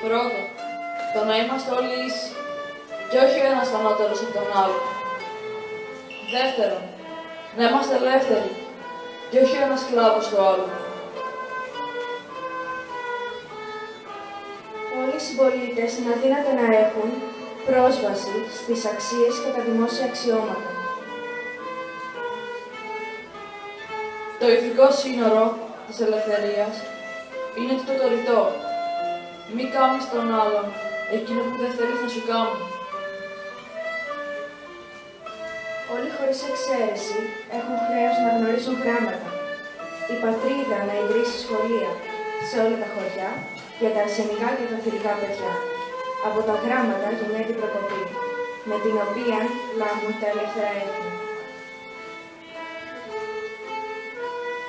Πρώτον, το να είμαστε όλοι ίσοι και όχι ο ένας ανώτερος από τον άλλο. Δεύτερον, να είμαστε ελεύθεροι και όχι ο ένας σκλάβος του άλλου. Όλοι οι συμπολίτες είναι αδύνατο να έχουν πρόσβαση στις αξίες και τα δημόσια αξιώματα. Το ηθικό σύνορο της ελευθερίας είναι το ρητό. Μη κάνεις τον άλλον εκείνο που δεν θέλεις να σου κάνουν. Όλοι χωρίς εξαίρεση έχουν χρέος να γνωρίζουν γράμματα. Η πατρίδα να ιδρύσει σχολεία σε όλα τα χωριά για τα αρσενικά και τα θηρικά παιδιά. Από τα γράμματα γεννιέται η προκοπή, με την οποία λάμπουν τα ελεύθερα έθνη.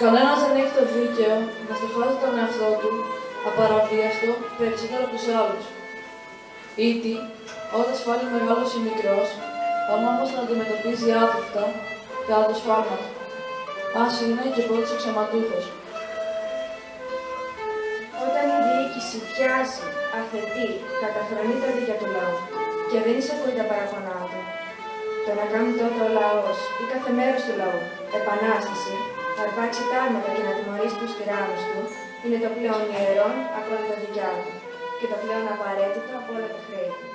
Κανένας δεν έχει το δίκαιο να στοχάζει τον εαυτό του απαραβίαστο περισσότερο από τους άλλους. Ήτι, όταν σφάλει μεγάλος ή μικρός, ο νόμος να αντιμετωπίζει άθικτα κατά το σφάλμα του, ας είναι και πρώτος αξιωματούχος. Όταν η διοίκηση βιάζει, αθετεί, καταφρονεί τα δίκαια του λαού και δεν εισακούει τα παραπονά του, το να κάνει τότε ο λαός ή κάθε μέρος του λαού επανάσταση, να αρπάξει τάγματα και να τιμωρήσει τους τυράννους του, είναι το πλέον ιερόν από όλα τα δικιά του και το πλέον απαραίτητο από όλα τα χρέη του.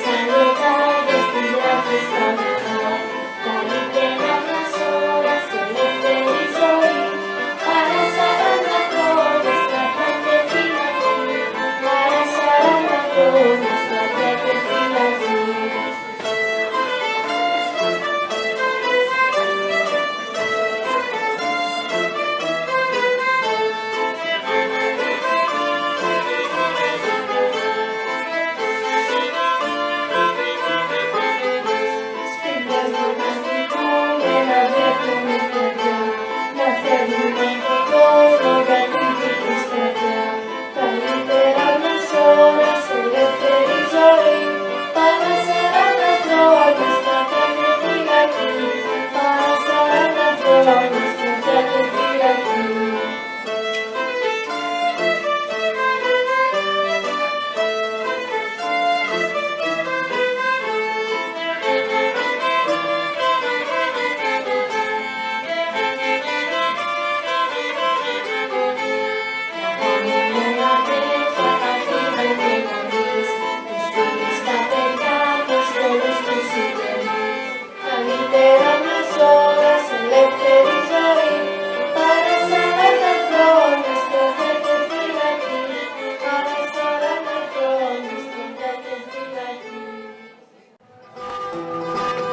Στα λετάρια στις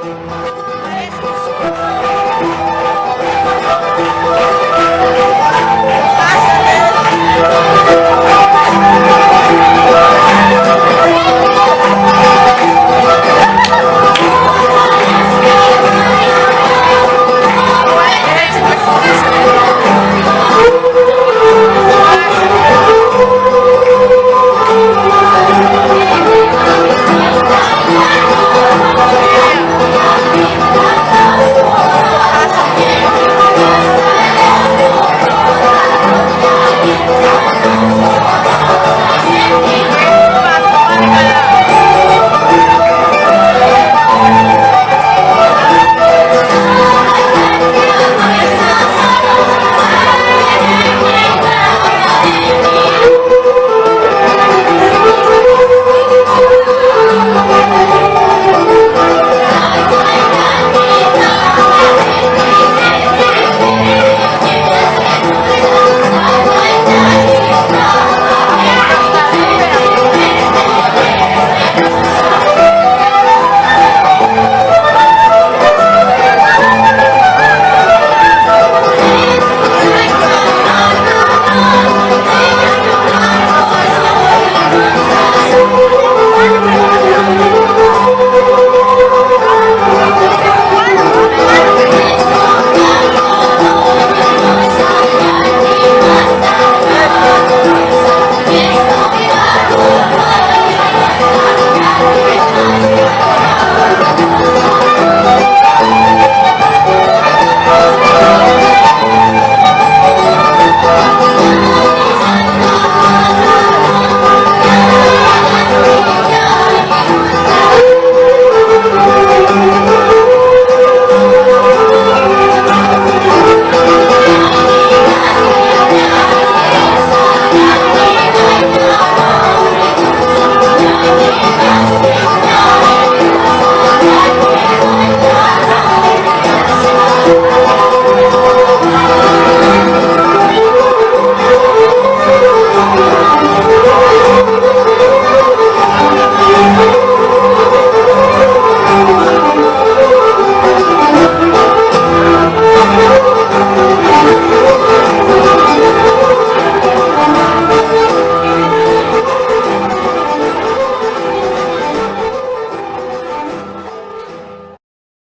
Thank you.